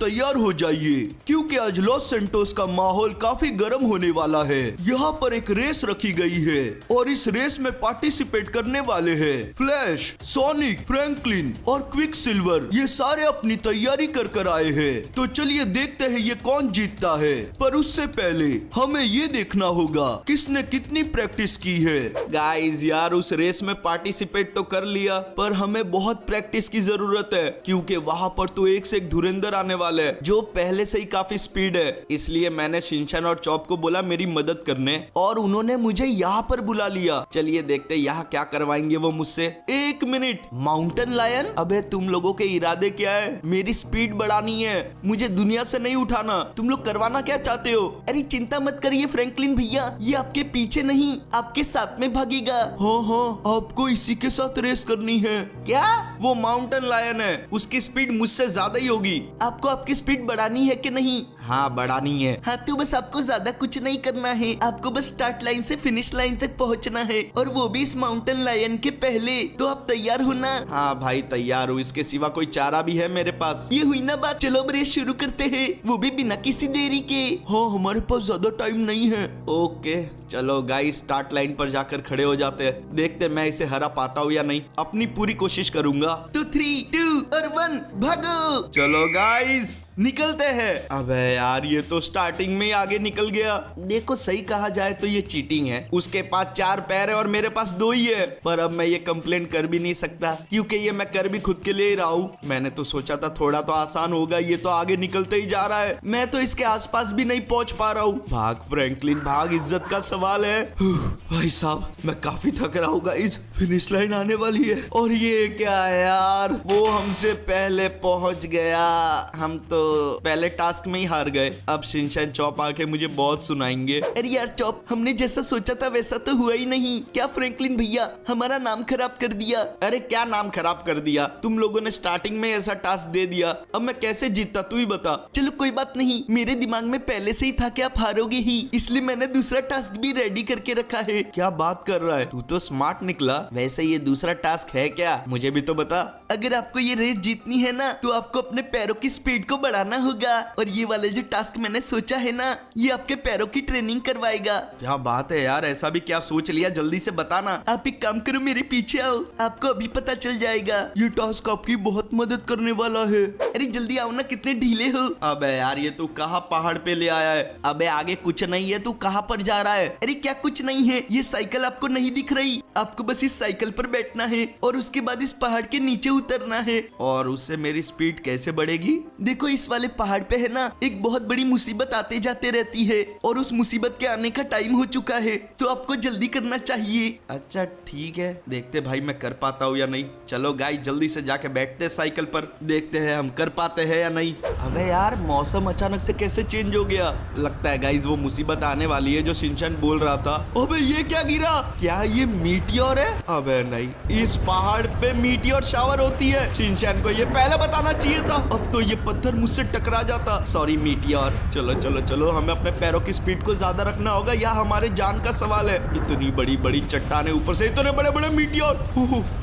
तैयार हो जाइए क्योंकि आज लॉस सेंटोस का माहौल काफी गर्म होने वाला है। यहाँ पर एक रेस रखी गई है और इस रेस में पार्टिसिपेट करने वाले हैं फ्लैश, सोनिक, फ्रैंकलिन और क्विक सिल्वर। ये सारे अपनी तैयारी कर आए हैं। तो चलिए देखते हैं ये कौन जीतता है। पर उससे पहले हमें ये देखना होगा किसने कितनी प्रैक्टिस की है। गाइस यार उस रेस में पार्टिसिपेट तो कर लिया पर हमें बहुत प्रैक्टिस की जरूरत है क्योंकि वहाँ पर तो एक से एक धुरंधर आने वाले हैं जो पहले से ही काफी स्पीड है। इसलिए मैंने शिनचैन और चॉप को बोला मेरी मदद करने और उन्होंने मुझे यहाँ पर बुला लिया। चलिए देखते यहाँ क्या करवाएंगे वो मुझसे। एक मिनट, माउंटेन लायन, अबे तुम लोगों के इरादे क्या है? मेरी स्पीड बढ़ानी है, मुझे दुनिया से नहीं उठाना। तुम लोग करवाना क्या चाहते हो? अरे चिंता मत करिए फ्रैंकलिन भैया, ये आपके पीछे नहीं आपके साथ में भागेगा। हाँ हाँ, आपको इसी के साथ रेस करनी है क्या? वो माउंटेन लायन है, उसकी स्पीड मुझसे ज्यादा ही होगी। आपको आपकी स्पीड बढ़ानी है कि नहीं? हाँ बढ़ानी है। हाँ तो बस आपको ज्यादा कुछ नहीं करना है, आपको बस स्टार्ट लाइन से फिनिश लाइन तक पहुँचना है और वो भी इस माउंटेन लायन के पहले। तो आप तैयार हो ना? हाँ भाई तैयार हूँ, इसके सिवा कोई चारा भी है मेरे पास? ये हुई ना बात, चलो अब रेस शुरू करते हैं, वो भी बिना किसी देरी के। हाँ हमारे पास ज्यादा टाइम नहीं है। ओके चलो गाइस स्टार्ट लाइन पर जाकर खड़े हो जाते हैं, देखते मैं इसे हरा पाता हूँ या नहीं। अपनी पूरी कोशिश करूंगा। 2 3 2 और 1 भागो। चलो गाइस निकलते हैं। अबे यार ये तो स्टार्टिंग में ही आगे निकल गया। देखो सही कहा जाए तो ये चीटिंग है, उसके पास 4 पैर है और मेरे पास 2 ही है। पर अब मैं ये कंप्लेन कर भी नहीं सकता क्योंकि ये मैं कर भी खुद के लिए ही रहा हूँ। मैंने तो सोचा था थोड़ा तो आसान होगा, ये तो आगे निकलते ही जा रहा है, मैं तो इसके आसपास भी नहीं पहुंच पा रहा हूँ। भाग फ्रैंकलिन भाग, इज्जत का सवाल है। भाई साहब मैं काफी थक रहा हूँ गाइस, फिनिश लाइन आने वाली है और ये क्या है यार, वो हमसे पहले पहुंच गया। हम तो पहले टास्क में ही हार गए। अब शिनचैन चॉप आके मुझे बहुत सुनाएंगे। अरे यार चॉप, हमने जैसा सोचा था वैसा तो हुआ ही नहीं। क्या फ्रैंकलिन भैया हमारा नाम खराब कर दिया? अरे क्या नाम खराब कर दिया, तुम लोगों ने स्टार्टिंग में ऐसा टास्क दे दिया, अब मैं कैसे जीतता तू ही बता। चलो कोई बात नहीं, मेरे दिमाग में पहले से ही था कि आप हारोगे ही, इसलिए मैंने दूसरा टास्क भी रेडी करके रखा है। क्या बात कर रहा है, तू तो स्मार्ट निकला। वैसे ये दूसरा टास्क है क्या, मुझे भी तो बता। अगर आपको ये रेस जीतनी है ना तो आपको अपने पैरों की स्पीड को बढ़ाना होगा और ये वाले जो टास्क मैंने सोचा है ना ये आपके पैरों की ट्रेनिंग करवाएगा। क्या बात है यार, ऐसा भी क्या सोच लिया, जल्दी से बताना। आप एक काम करो मेरे पीछे आओ, आपको अभी पता चल जाएगा। ये टास्क आपकी बहुत मदद करने वाला है। अरे जल्दी आओ ना, कितने ढीले हो। अबे यार ये तू कहाँ पहाड़ पे ले आया है? अबे आगे कुछ नहीं है, तू कहाँ पर जा रहा है? अरे क्या कुछ नहीं है, ये साइकिल आपको नहीं दिख रही? आपको बस इस साइकिल पर बैठना है और उसके बाद इस पहाड़ के नीचे उतरना है। और उससे मेरी स्पीड कैसे बढ़ेगी? देखो इस वाले पहाड़ पे है ना एक बहुत बड़ी मुसीबत आते जाते रहती है और उस मुसीबत के आने का टाइम हो चुका है, तो आपको जल्दी करना चाहिए। अच्छा ठीक है, देखते भाई मैं कर पाता हूँ या नहीं। चलो गाइस जल्दी से जाके बैठते साइकिल पर, देखते हैं हम कर पाते हैं या नहीं। अबे यार मौसम अचानक से कैसे चेंज हो गया, लगता है गाइस वो मुसीबत आने वाली है जो शिनचैन बोल रहा था। अबे ये क्या गिरा, क्या ये मीटियोर है? अबे नहीं, इस पहाड़ पे मीटियोर शावर होती है। शिनचैन को ये पहले बताना चाहिए था, अब तो ये पत्थर मुझसे टकरा जाता। Sorry meteor. चलो चलो चलो, हमें अपने पैरों की स्पीड को ज्यादा रखना होगा या हमारे जान का सवाल है। इतनी बड़ी बड़ी चट्टानें, ऊपर से इतने बड़े बड़े मीटियोर।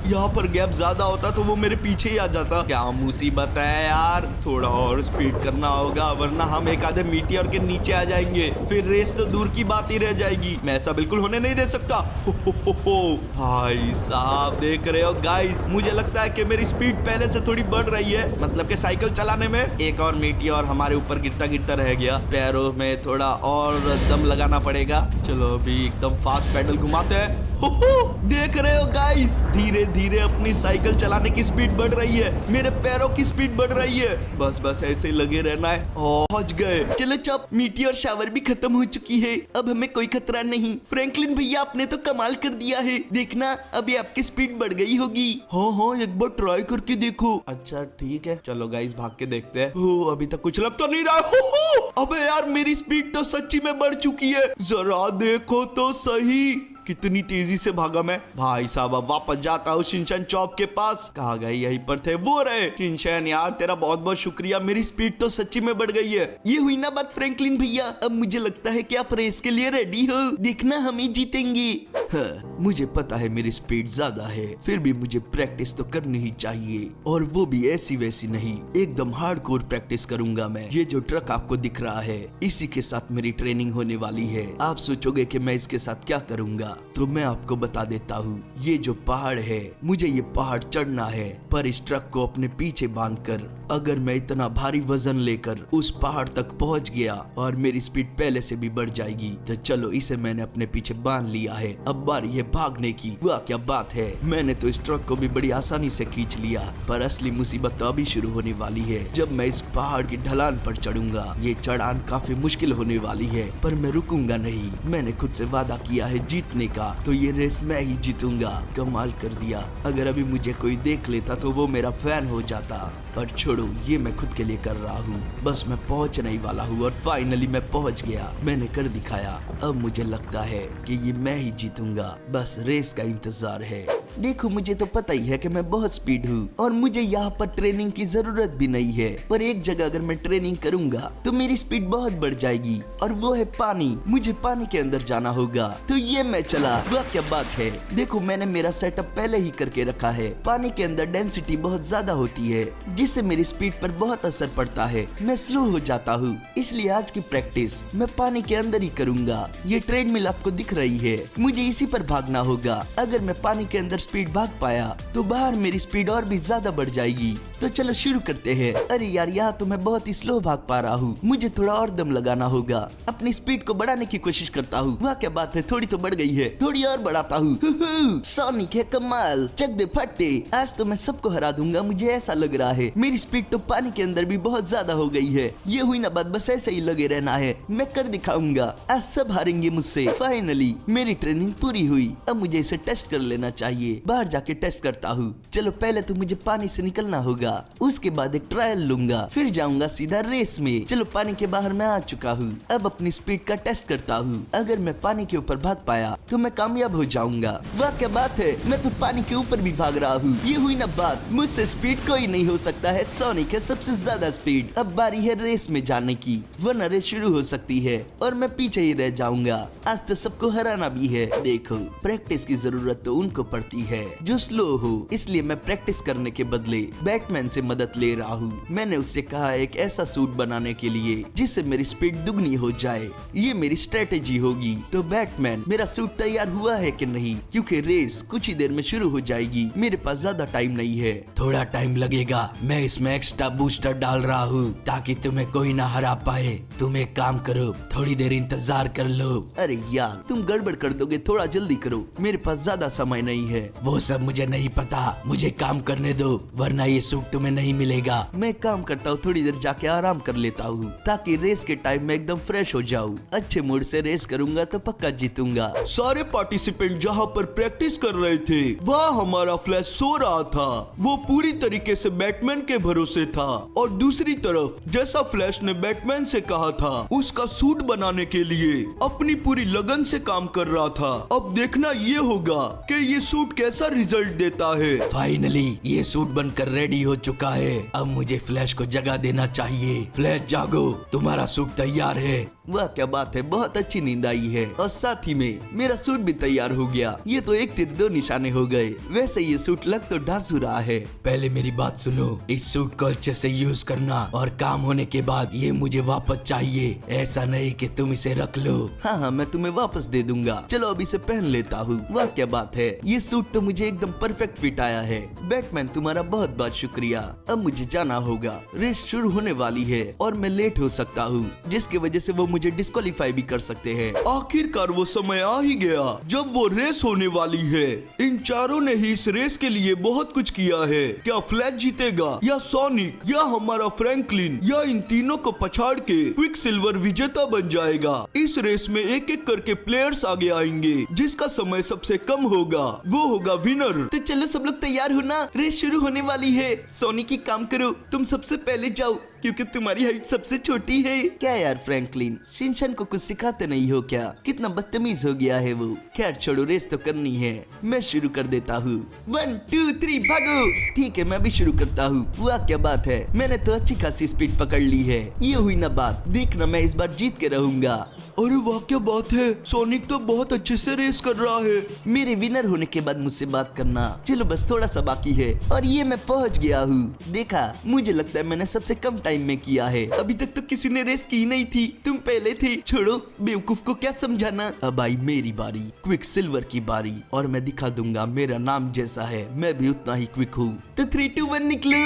यहाँ पर गैप ज्यादा होता तो वो मेरे पीछे ही आ जाता। क्या मुसीबत है यार, थोड़ा और स्पीड करना होगा वरना हम एक आधे मीटियोर के नीचे आ जाएंगे, फिर रेस तो दूर की बात ही रह जाएगी। मैं ऐसा बिल्कुल होने नहीं दे सकता। भाई साहब देख रहे हो गाइस, मुझे लगता है कि मेरी स्पीड पहले से थोड़ी बढ़ रही है, मतलब कि साइकिल चलाने में। एक और मीटियोर हमारे ऊपर गिरता गिरता रह गया, पैरों में थोड़ा और दम लगाना पड़ेगा। चलो अभी एकदम फास्ट पैडल घुमाते हैं। देख रहे हो गाइस, धीरे धीरे अपनी साइकिल चलाने की स्पीड बढ़ रही है, मेरे पैरों की स्पीड बढ़ रही है। बस बस ऐसे ही लगे रहना है। पहुंच गए। चलो चप, मीटियोर शावर भी खत्म हो चुकी है, अब हमें कोई खतरा नहीं। फ्रैंकलिन भैया आपने तो कमाल कर दिया है, देखना अभी आपकी स्पीड बढ़ गई होगी। हाँ हाँ एक बार ट्राई करके देखो। अच्छा ठीक है, चलो गाइस भाग के देखते हैं। अभी तक कुछ लग तो नहीं रहा। अबे यार मेरी स्पीड तो सच्ची में बढ़ चुकी है, जरा देखो तो सही। कितनी तेजी से भागा मैं। भाई साहब अब वापस जाता हूँ शिनचैन चॉप के पास। कहाँ गए? यहीं पर थे, वो रहे। शिनचैन यार तेरा बहुत बहुत शुक्रिया, मेरी स्पीड तो सच्ची में बढ़ गई है। ये हुई ना बात फ्रैंकलिन भैया, अब मुझे लगता है कि आप रेस के लिए रेडी हो। देखना हम ही जीतेंगे। हाँ, मुझे पता है मेरी स्पीड ज्यादा है, फिर भी मुझे प्रैक्टिस तो करनी ही चाहिए, और वो भी ऐसी वैसी नहीं, एकदम हार्डकोर प्रैक्टिस करूंगा मैं। ये जो ट्रक आपको दिख रहा है, इसी के साथ मेरी ट्रेनिंग होने वाली है। आप सोचोगे कि मैं इसके साथ क्या करूंगा, तो मैं आपको बता देता हूँ। ये जो पहाड़ है, मुझे ये पहाड़ चढ़ना है, पर इस ट्रक को अपने पीछे बांधकर अगर मैं इतना भारी वजन लेकर उस पहाड़ तक पहुंच गया और मेरी स्पीड पहले से भी बढ़ जाएगी, तो चलो इसे मैंने अपने पीछे बांध लिया है। अब बारी है भागने की। वाह क्या बात है, मैंने तो इस ट्रक को भी बड़ी आसानी से खींच लिया, पर असली मुसीबत तो अभी शुरू होने वाली है, जब मैं इस पहाड़ की ढलान पर चढ़ूंगा। ये चढ़ान काफी मुश्किल होने वाली है, पर मैं रुकूंगा नहीं। मैंने खुद से वादा किया है जीतने का, तो ये रेस मैं ही जीतूंगा। कमाल कर दिया, अगर अभी मुझे कोई देख लेता तो वो मेरा फैन हो जाता, पर छोड़ो, ये मैं खुद के लिए कर रहा हूँ। बस मैं पहुँचने ही वाला हूँ, और फाइनली मैं पहुँच गया। मैंने कर दिखाया। अब मुझे लगता है कि ये मैं ही जीतूंगा, बस रेस का इंतजार है। देखो मुझे तो पता ही है कि मैं बहुत स्पीड हूँ, और मुझे यहाँ पर ट्रेनिंग की जरूरत भी नहीं है, पर एक जगह अगर मैं ट्रेनिंग करूंगा तो मेरी स्पीड बहुत बढ़ जाएगी, और वो है पानी। मुझे पानी के अंदर जाना होगा, तो ये मैं चला। वाह क्या बात है, देखो मैंने मेरा सेटअप पहले ही करके रखा है। पानी के अंदर डेंसिटी बहुत ज्यादा होती है, जिससे मेरी स्पीड पर बहुत असर पड़ता है, मैं स्लो हो जाता हूँ। इसलिए आज की प्रैक्टिस मैं पानी के अंदर ही करूंगा। ये ट्रेडमिल आपको दिख रही है, मुझे इसी पर भागना होगा। अगर मैं पानी के अंदर स्पीड भाग पाया तो बाहर मेरी स्पीड और भी ज्यादा बढ़ जाएगी। तो चलो शुरू करते हैं। अरे यार, यहाँ तो मैं बहुत ही स्लो भाग पा रहा हूँ, मुझे थोड़ा और दम लगाना होगा। अपनी स्पीड को बढ़ाने की कोशिश करता हूँ। वाह क्या बात है, थोड़ी तो बढ़ गई है, थोड़ी और बढ़ाता हूँ। सोनिक है कमाल, चक दे फटे, आज तो मैं सबको हरा दूंगा, मुझे ऐसा लग रहा है। मेरी स्पीड तो पानी के अंदर भी बहुत ज्यादा हो गई है। ये हुई ना बात, बस ऐसे ही लगे रहना है, मैं कर दिखाऊंगा। आज सब हारेंगे मुझसे। फाइनली मेरी ट्रेनिंग पूरी हुई, अब मुझे इसे टेस्ट कर लेना चाहिए। बाहर जाके टेस्ट करता हूँ। चलो पहले तो मुझे पानी से निकलना होगा, उसके बाद एक ट्रायल लूंगा, फिर जाऊंगा सीधा रेस में। चलो पानी के बाहर मैं आ चुका हूँ, अब अपनी स्पीड का टेस्ट करता हूँ। अगर मैं पानी के ऊपर भाग पाया तो मैं कामयाब हो जाऊंगा। वाह क्या बात है, मैं तो पानी के ऊपर भी भाग रहा हूँ। ये हुई ना बात, मुझसे स्पीड कोई नहीं हो सकता है। सोनिक है सबसे ज्यादा स्पीड। अब बारी है रेस में जाने की, वरना रेस शुरू हो सकती है और मैं पीछे ही रह जाऊंगा। आज तो सबको हराना भी है। देखो प्रैक्टिस की जरूरत तो उनको पड़ती है जो स्लो हो, इसलिए मैं प्रैक्टिस करने के बदले बैटमैन से मदद ले रहा हूँ। मैंने उससे कहा एक ऐसा सूट बनाने के लिए जिससे मेरी स्पीड दुगनी हो जाए। ये मेरी स्ट्रेटेजी होगी। तो बैटमैन, मेरा सूट तैयार हुआ है कि नहीं? क्योंकि रेस कुछ ही देर में शुरू हो जाएगी, मेरे पास ज्यादा टाइम नहीं है। थोड़ा टाइम लगेगा, मैं इसमें एक्स्ट्रा बूस्टर डाल रहा हूँ ताकि तुम्हें कोई ना हरा पाए। तुम एक काम करो, थोड़ी देर इंतजार कर लो। अरे यार, तुम गड़बड़ कर दोगे, थोड़ा जल्दी करो, मेरे पास ज्यादा समय नहीं है। वो सब मुझे नहीं पता, मुझे काम करने दो, वरना ये सूट तुम्हें नहीं मिलेगा। मैं काम करता हूँ, थोड़ी देर जाके आराम कर लेता हूँ ताकि रेस के टाइम में एकदम फ्रेश हो जाऊँ। अच्छे मूड से रेस करूंगा तो पक्का जीतूंगा। सारे पार्टिसिपेंट जहाँ पर प्रैक्टिस कर रहे थे, वहाँ हमारा फ्लैश सो रहा था। वो पूरी तरीके से बैटमैन के भरोसे था, और दूसरी तरफ जैसा फ्लैश ने बैटमैन से कहा था, उसका सूट बनाने के लिए अपनी पूरी लगन से काम कर रहा था। अब देखना ये होगा कि ये सूट कैसा रिजल्ट देता है। फाइनली ये सूट बनकर रेडी हो चुका है, अब मुझे फ्लैश को जगह देना चाहिए। फ्लैश जागो, तुम्हारा सूट तैयार है। वाह क्या बात है, बहुत अच्छी नींद आई है, और साथ ही में मेरा सूट भी तैयार हो गया। ये तो एक तीर दो निशाने हो गए। वैसे ये सूट लग तो ढांसू रहा है। पहले मेरी बात सुनो, इस सूट को अच्छे से यूज करना, और काम होने के बाद ये मुझे वापस चाहिए। ऐसा नहीं कि तुम इसे रख लो। हाँ हाँ, मैं तुम्हें वापस दे दूंगा। चलो अब इसे पहन लेता हूँ। वाह क्या बात है, ये सूट तो मुझे एकदम परफेक्ट फिट आया है। बैटमैन तुम्हारा बहुत बहुत शुक्रिया। अब मुझे जाना होगा, रेस शुरू होने वाली है और मैं लेट हो सकता हूँ, जिसकी वजह से वो मुझे डिस्क्वालीफाई भी कर सकते हैं। आखिरकार वो समय आ ही गया जब वो रेस होने वाली है। इन चारों ने ही इस रेस के लिए बहुत कुछ किया है। क्या फ्लैश जीतेगा, या सोनिक, या हमारा फ्रैंकलिन, या इन तीनों को पछाड़ के क्विकसिल्वर विजेता बन जाएगा? इस रेस में एक एक करके प्लेयर्स आगे आएंगे, जिसका समय सबसे कम होगा वो होगा विनर। तो चलो सब लोग तैयार हो ना, रेस शुरू होने वाली है। सोनिक की काम करो, तुम सबसे पहले जाओ, क्योंकि तुम्हारी हाइट सबसे छोटी है। क्या यार फ्रैंकलिन, शिनचैन को कुछ सिखाते नहीं हो क्या? कितना बदतमीज हो गया है वो। खैर छोड़ो, रेस तो करनी है, मैं शुरू कर देता हूँ। 1 2 3 भागो। ठीक है, मैं भी शुरू करता हूँ। वाह क्या बात है, मैंने तो अच्छी खासी स्पीड पकड़ ली है। ये हुई ना बात, देखना मैं इस बार जीत के रहूंगा। अरे वाह क्या बात है, सोनिक तो बहुत अच्छे से रेस कर रहा है। मेरे विनर होने के बाद मुझसे बात करना। चलो बस थोड़ा सा बाकी है और ये मैं पहुंच गया हूँ। देखा, मुझे लगता है मैंने सबसे कम टाइम में किया है। अभी तक तो किसी ने रेस की नहीं थी, तुम पहले थे। छोड़ो, बेवकूफ को क्या समझाना। अब आई मेरी बारी, क्विक सिल्वर की बारी, और मैं दिखा दूंगा मेरा नाम जैसा है, मैं भी उतना ही क्विक हूँ। तो 3 2 1 निकलो।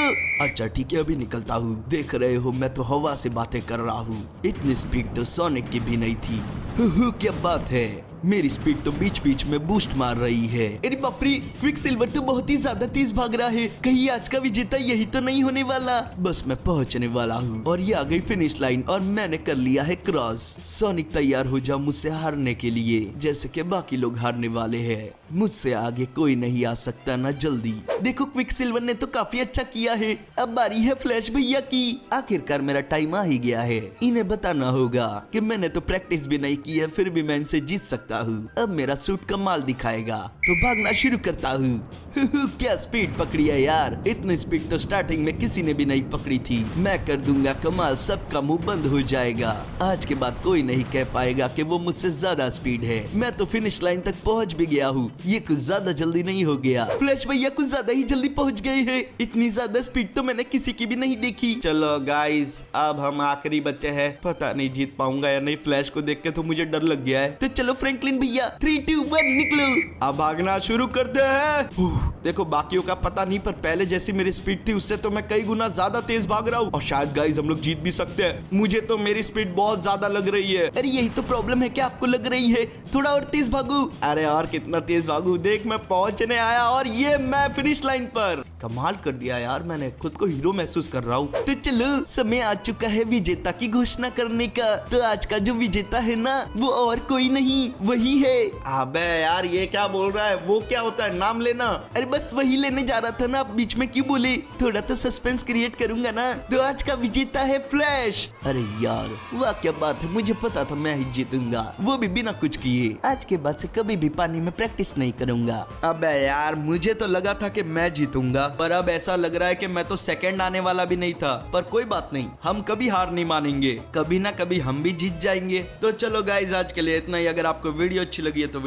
अच्छा ठीक है, अभी निकलता हूँ। देख रहे हो, मैं तो हवा से बातें कर रहा हूँ। इतनी स्पीड तो सोनिक की भी नहीं थी। क्या बात है, मेरी स्पीड तो बीच बीच में बूस्ट मार रही है। अरे बाप रे, क्विक सिल्वर तो बहुत ही ज्यादा तेज भाग रहा है। कहीं आज का विजेता यही तो नहीं होने वाला। बस मैं पहुंचने वाला हूँ और ये आ गई फिनिश लाइन और मैंने कर लिया है क्रॉस। सोनिक तैयार हो जा मुझसे हारने के लिए, जैसे कि बाकी लोग हारने वाले हैं। मुझसे आगे कोई नहीं आ सकता ना जल्दी। देखो, क्विक सिल्वर ने तो काफी अच्छा किया है। अब बारी है फ्लैश भैया की। आखिरकार मेरा टाइम आ ही गया है। इन्हें बताना होगा कि मैंने तो प्रैक्टिस भी नहीं की है, फिर भी मैं इनसे जीत सकता हूँ। अब मेरा सूट कमाल दिखाएगा, तो भागना शुरू करता हूँ। क्या स्पीड पकड़ी है यार, इतनी स्पीड तो स्टार्टिंग में किसी ने भी नहीं पकड़ी थी। मैं कर दूंगा कमाल, सबका मुंह बंद हो जाएगा। आज के बाद कोई नहीं कह पाएगा कि वो मुझसे ज्यादा स्पीड है। मैं तो फिनिश लाइन तक पहुँच भी गया हूँ। ये कुछ ज्यादा जल्दी नहीं हो गया। फ्लैश भैया कुछ ज्यादा ही जल्दी पहुँच गए हैं। इतनी ज्यादा स्पीड तो मैंने किसी की भी नहीं देखी। चलो गाइस, अब हम आखिरी बच्चे हैं। पता नहीं जीत पाऊंगा या नहीं। फ्लैश को देख के तो मुझे डर लग गया है। तो चलो फ्रैंकलिन भैया, 3 2 1 निकलो। अब भागना शुरू करते हैं। देखो, बाकियों का पता नहीं, पर पहले जैसी मेरी स्पीड थी उससे तो मैं कई गुना ज्यादा तेज भाग रहा हूँ और शायद गाइस हम लोग जीत भी सकते हैं। मुझे तो मेरी स्पीड बहुत ज्यादा लग रही है। अरे यही तो प्रॉब्लम है कि आपको लग रही है। थोड़ा और तेज भागू। अरे और कितना तेज भागू, देख मैं पहुंचने आया और ये मैं फिनिश लाइन पर। कमाल कर दिया यार, मैंने खुद को हीरो महसूस कर रहा हूँ। तो चलो, समय आ चुका है विजेता की घोषणा करने का। तो आज का जो विजेता है ना, वो और कोई नहीं, वही है। अबे यार, ये क्या बोल रहा है? वो क्या होता है, नाम लेना? अरे बस वही लेने जा रहा था ना, आप बीच में क्यों बोले? थोड़ा तो सस्पेंस क्रिएट करूंगा ना। तो आज का विजेता है फ्लैश। अरे यार, वाह क्या बात है, मुझे पता था मैं ही जीतूंगा, वो भी बिना कुछ किए। आज के बाद से कभी भी पानी में प्रैक्टिस नहीं करूंगा। अबे यार, मुझे तो लगा था कि मैं जीतूंगा, पर अब ऐसा लग रहा है कि मैं तो सेकंड आने वाला भी नहीं था। पर कोई बात नहीं, हम कभी हार नहीं मानेंगे, कभी ना कभी हम भी जीत जाएंगे। तो चलो गाइज, आज के लिए इतना ही। अगर आपको वीडियो अच्छी लगी है तो